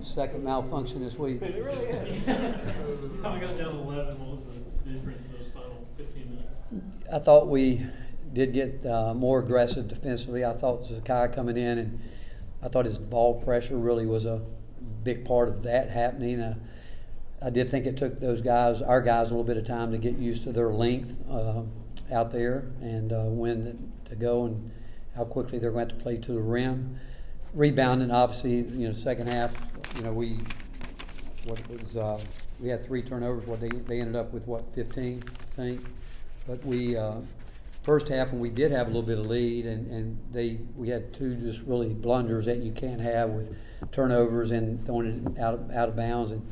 second malfunction this week. It really is. How we got down to 11, what was the difference in those final 15 minutes? I thought we did get more aggressive defensively. I thought Zakai coming in, and I thought his ball pressure really was a big part of that happening. I did think it took our guys, a little bit of time to get used to their length out there and when to go and how quickly they're going to have to play to the rim. Rebounding, obviously, second half, we had 3 turnovers. They ended up with 15, I think. But we first half, when we did have a little bit of lead, and we had 2 just really blunders that you can't have with turnovers and throwing it out of bounds, and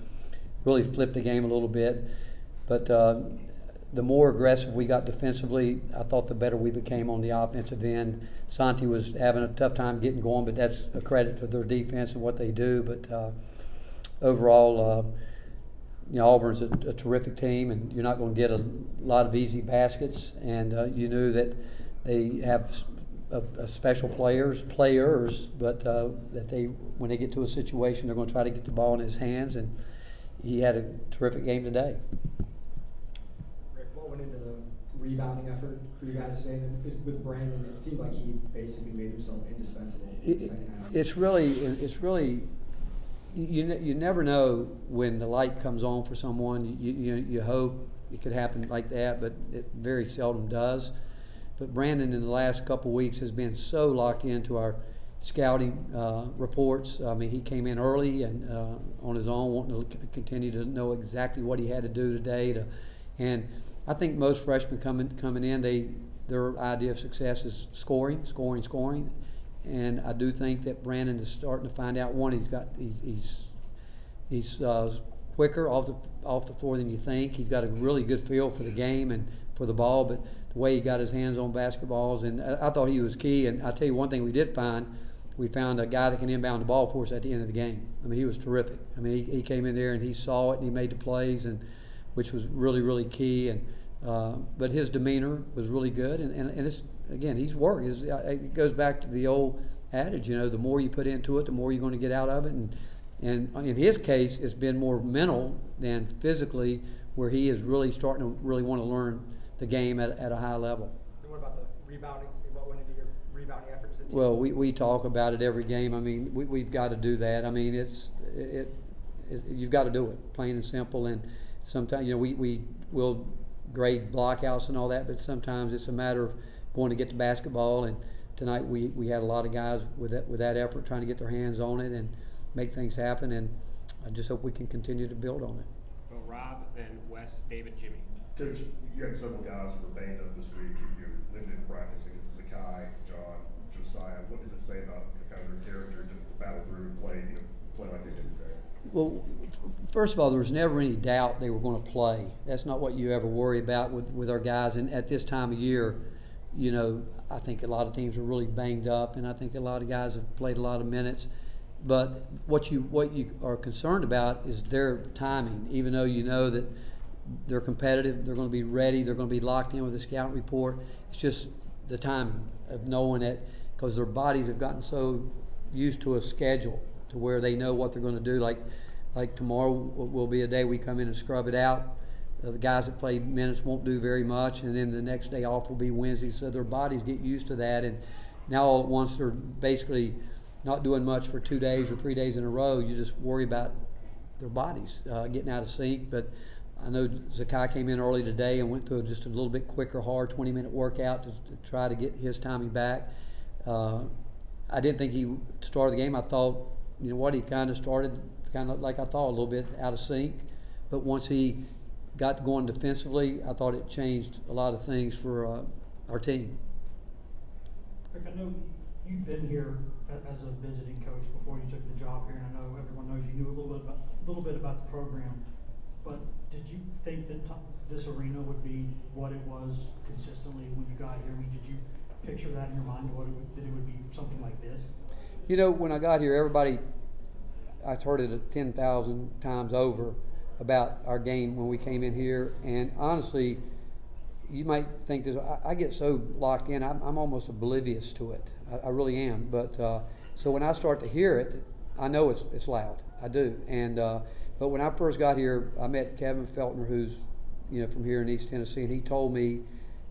really flipped the game a little bit. But the more aggressive we got defensively, I thought the better we became on the offensive end. Santi was having a tough time getting going, but that's a credit to their defense and what they do. But overall, Auburn's a terrific team, and you're not going to get a lot of easy baskets. And you knew that they have special players, but that when they get to a situation, they're going to try to get the ball in his hands. And he had a terrific game today. Rick, what went into the rebounding effort for you guys today? And with Brandon, it seemed like he basically made himself indispensable in the second half. It's really. You never know when the light comes on for someone. You hope it could happen like that, but it very seldom does. But Brandon, in the last couple of weeks, has been so locked into our scouting reports. I mean, he came in early and on his own, wanting to continue to know exactly what he had to do today. And I think most freshmen coming in, their idea of success is scoring. And I do think that Brandon is starting to find out. One, he's quicker off the floor than you think. He's got a really good feel for the game and for the ball, but the way he got his hands on basketballs, and I thought he was key. And I'll tell you one thing we did find. We found a guy that can inbound the ball for us at the end of the game. I mean, he was terrific. I mean, he came in there and he saw it and he made the plays, and which was really, really key. And but his demeanor was really good. And it's, again, he's worked. It goes back to the old adage, the more you put into it, the more you're going to get out of it. And in his case, it's been more mental than physically, where he is really starting to really want to learn the game at a high level. And what about the rebounding? What went into your rebounding efforts? Well, we talk about it every game. I mean, we've got to do that. I mean, you've got to do it, plain and simple. And sometimes, we will grade blockouts and all that, but sometimes it's a matter of going to get the basketball. And tonight we had a lot of guys with that effort trying to get their hands on it and make things happen. And I just hope we can continue to build on it. Well, Rob, then Wes, David, Jimmy. Coach, you had several guys who were banged up this week. You're limited practice against Zakai, John, Josiah. What does it say about kind of their character to battle through and play like they did today? Well, first of all, there was never any doubt they were going to play. That's not what you ever worry about with our guys. And at this time of year, I think a lot of teams are really banged up, and I think a lot of guys have played a lot of minutes. But what you are concerned about is their timing. Even though you know that they're competitive, they're going to be ready, they're going to be locked in with a scout report. It's just the timing of knowing it, because their bodies have gotten so used to a schedule to where they know what they're going to do. Like tomorrow will be a day we come in and scrub it out. The guys that played minutes won't do very much, and then the next day off will be Wednesday. So their bodies get used to that, and now all at once they're basically not doing much for 2 days or 3 days in a row. You just worry about their bodies getting out of sync. But I know Zakai came in early today and went through just a little bit quicker, hard 20-minute workout to try to get his timing back. I didn't think he started the game. I thought, he kind of started like I thought, a little bit out of sync. But once he got going defensively, I thought it changed a lot of things for our team. Rick, I know you've been here as a visiting coach before you took the job here, and I know everyone knows you knew a little bit about the program. But did you think that this arena would be what it was consistently when you got here? I mean, did you picture that in your mind, that it would be something like this? When I got here, I've heard it 10,000 times over about our game when we came in here. And honestly, you might think this, I get so locked in, I'm almost oblivious to it. I really am. But so when I start to hear it, I know it's loud. I do. And but when I first got here, I met Kevin Feltner, who's from here in East Tennessee, and he told me,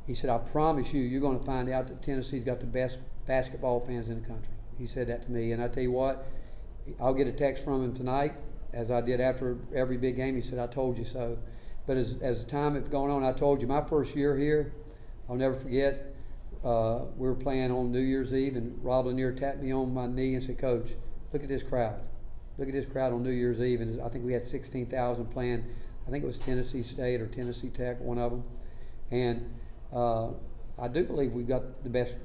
he said, I promise you're going to find out that Tennessee's got the best basketball fans in the country. He said that to me, and I tell you what, I'll get a text from him tonight, as I did after every big game. He said, I told you so. But as time has gone on, I told you, my first year here, I'll never forget, we were playing on New Year's Eve, and Rob Lanier tapped me on my knee and said, Coach, look at this crowd. Look at this crowd on New Year's Eve. And I think we had 16,000 playing. I think it was Tennessee State or Tennessee Tech, one of them. And I do believe we've got the best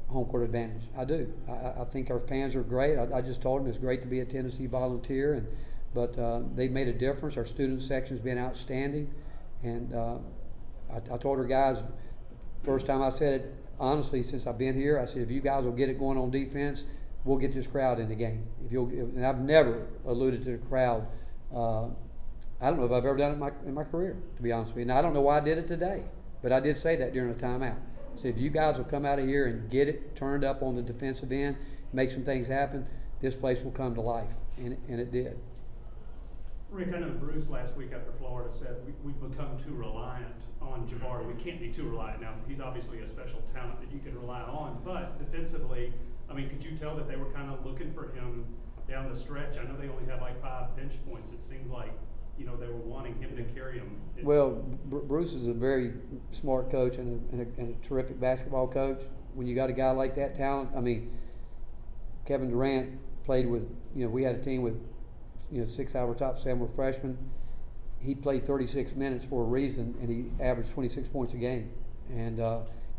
home court advantage. I do. I think our fans are great. I just told them it's great to be a Tennessee Volunteer, but they've made a difference. Our student section's been outstanding. And I told our guys, first time I said it, honestly, since I've been here, I said, if you guys will get it going on defense, we'll get this crowd in the game. And I've never alluded to the crowd. I don't know if I've ever done it in my career, to be honest with you. And I don't know why I did it today, but I did say that during a timeout. So if you guys will come out of here and get it turned up on the defensive end, make some things happen, this place will come to life, and it did. Rick, I know Bruce last week after Florida said we've become too reliant on Jabari. We can't be too reliant now. He's obviously a special talent that you can rely on, but defensively, I mean, could you tell that they were kind of looking for him down the stretch? I know they only had like 5 bench points. It seemed like they were wanting him to carry them. Well, Bruce is a very smart coach and a terrific basketball coach. When you got a guy like that talent, I mean, Kevin Durant played with, we had a team with, 6 out of our top 7 were freshmen. He played 36 minutes for a reason, and he averaged 26 points a game. And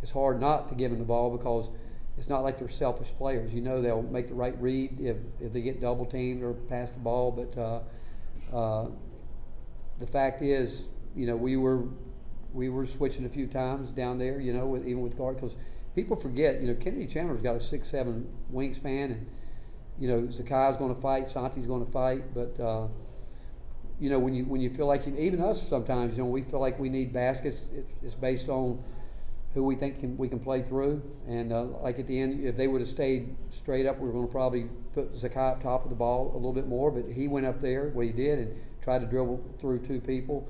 it's hard not to give him the ball because it's not like they're selfish players. They'll make the right read if they get double teamed or pass the ball. But the fact is, we were switching a few times down there, even with guard, because people forget, Kennedy Chandler's got a 6'7" wingspan, and Zakai's going to fight, Santi's going to fight, but when you feel like even us sometimes, we feel like we need baskets. It's based on who we think we can play through, and like at the end, if they would have stayed straight up, we were going to probably put Zakai up top of the ball a little bit more, but he went up there, what he did, and tried to dribble through 2 people.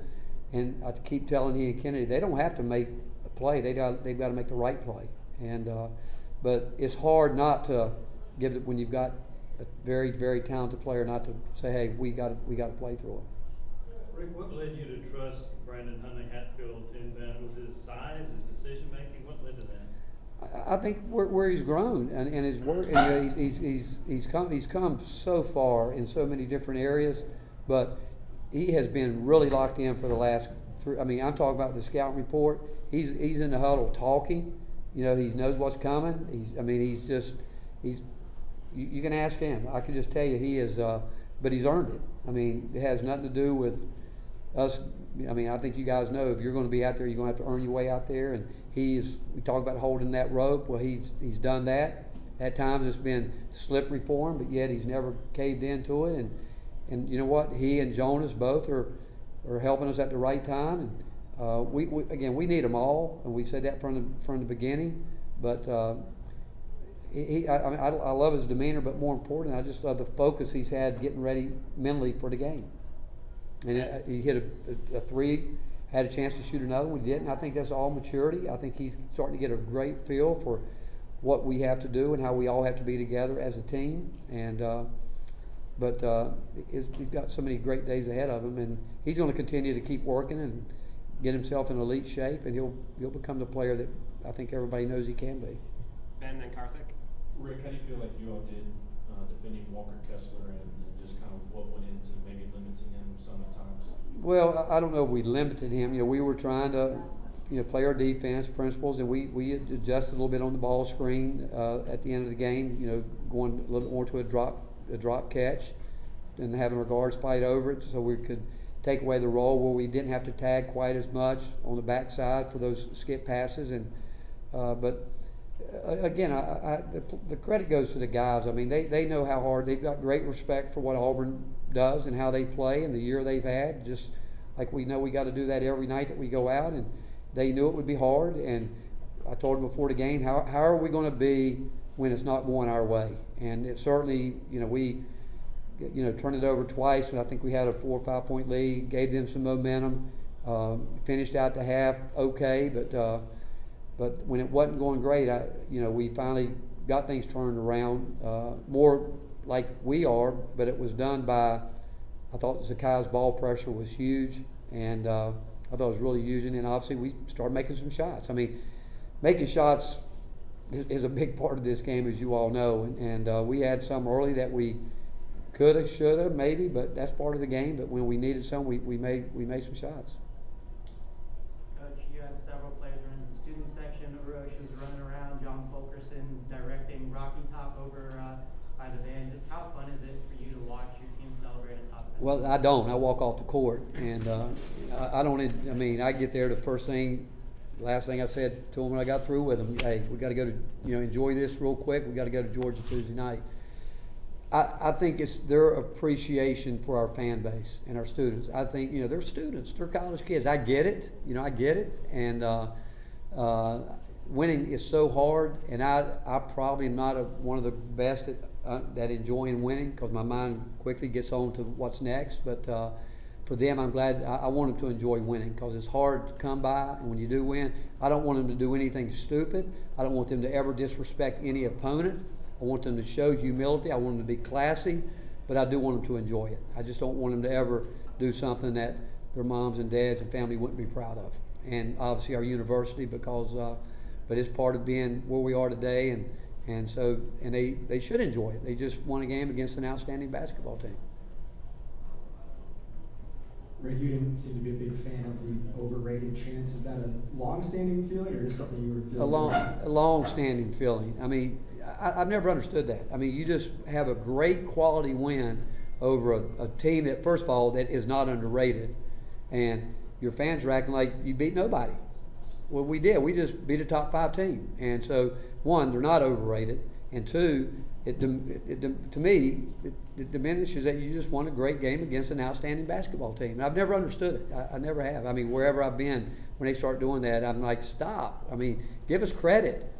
And I keep telling he and Kennedy, they don't have to make a play. They've got to make the right play. And but it's hard not to give it when you've got a very, very talented player, not to say, hey, we got to play through it. Rick, what led you to trust Brandon Honey-Hatfield to invent? Was it his size, his decision making? What led to that? I think where he's grown and his work, and he's come so far in so many different areas, but he has been really locked in for the last 3. I mean, I'm talking about the scouting report. He's in the huddle talking. He knows what's coming. You can ask him. I can just tell you he is, but he's earned it. I mean, it has nothing to do with us. I mean, I think you guys know if you're going to be out there, you're going to have to earn your way out there. And we talk about holding that rope. Well, he's done that. At times it's been slippery for him, but yet he's never caved into it. And you know what? He and Jonas both are helping us at the right time. And we need them all, and we said that from the beginning. But I love his demeanor, but more important, I just love the focus he's had getting ready mentally for the game. And he hit a 3, had a chance to shoot another one, didn't. I think that's all maturity. I think he's starting to get a great feel for what we have to do and how we all have to be together as a team. And But he's got so many great days ahead of him, and he's going to continue to keep working and get himself in elite shape, and he'll become the player that I think everybody knows he can be. Ben, then Karthik. Rick, how do you feel like you all did defending Walker Kessler and just kind of what went into maybe limiting him some at times? Well, I don't know if we limited him. We were trying to play our defense principles, and we adjusted a little bit on the ball screen at the end of the game, going a little bit more to a drop catch and having our guards fight over it so we could take away the roll where we didn't have to tag quite as much on the backside for those skip passes. And but again, the credit goes to the guys. I mean, they know how hard. They've got great respect for what Auburn does and how they play and the year they've had, just like we know we got to do that every night that we go out, and they knew it would be hard. And I told them before the game, how are we going to be when it's not going our way? And it certainly, turned it over twice, and I think we had a 4 or 5 point lead, gave them some momentum, finished out the half okay, but when it wasn't going great, we finally got things turned around, more like we are, but it was done by, I thought Zakai's ball pressure was huge, and I thought it was really huge, and then obviously we started making some shots. I mean, making shots is a big part of this game, as you all know, and we had some early that we could have, should have, maybe, but that's part of the game. But when we needed some, we made some shots. Coach, you had several players in the student section. Orochi was running around. John Fulkerson's directing Rocky Top over by the band. Just how fun is it for you to watch your team celebrate a top 10? Well, I don't. I walk off the court, and I don't. I mean, I get there. The last thing I said to them when I got through with them, hey, we got to go to enjoy this real quick. We got to go to Georgia Tuesday night. I think it's their appreciation for our fan base and our students. I think they're students, they're college kids. I get it, I get it, and winning is so hard. And I probably am not one of the best at enjoying winning, because my mind quickly gets on to what's next. But for them, I'm glad. I want them to enjoy winning, because it's hard to come by. And when you do win, I don't want them to do anything stupid. I don't want them to ever disrespect any opponent. I want them to show humility. I want them to be classy, but I do want them to enjoy it. I just don't want them to ever do something that their moms and dads and family wouldn't be proud of. And obviously our university, because, but it's part of being where we are today, and they should enjoy it. They just won a game against an outstanding basketball team. Rick, you didn't seem to be a big fan of the overrated chant. Is that a long-standing feeling, or just something you were feeling? A long-standing feeling. I mean, I've never understood that. I mean, you just have a great quality win over a team that, first of all, that is not underrated, and your fans are acting like you beat nobody. Well, we did. We just beat a top 5 team, and so one, they're not overrated, and two, to me, it diminishes that you just won a great game against an outstanding basketball team. And I've never understood it. I never have. I mean, wherever I've been, when they start doing that, I'm like, stop. I mean, give us credit.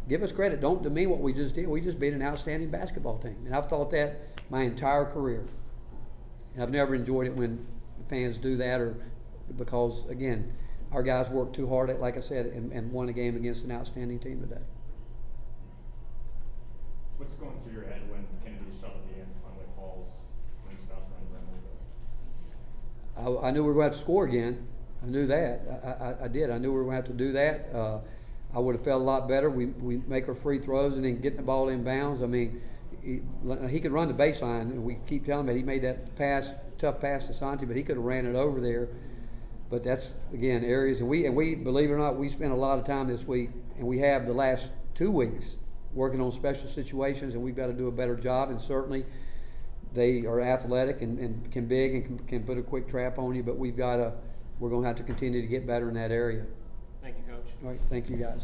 Give us credit. Don't demean what we just did. We just beat an outstanding basketball team. And I've thought that my entire career. And I've never enjoyed it when fans do that, or because, again, our guys worked too hard, like I said, and won a game against an outstanding team today. What's going through your head when Kennedy's shot at the end finally falls, when he's bounced around the rim a little bit? I knew we were going to have to score again. I knew that. I did. I knew we were going to have to do that. I would have felt a lot better. We make our free throws and then getting the ball in bounds. I mean, he could run the baseline, and we keep telling him that he made that tough pass to Santi, but he could have ran it over there. But that's, again, areas, and we believe it or not, we spent a lot of time this week, and we have the last 2 weeks working on special situations, and we've got to do a better job. And certainly they are athletic and can put a quick trap on you, but we're going to have to continue to get better in that area. Thank you, Coach. All right, thank you guys.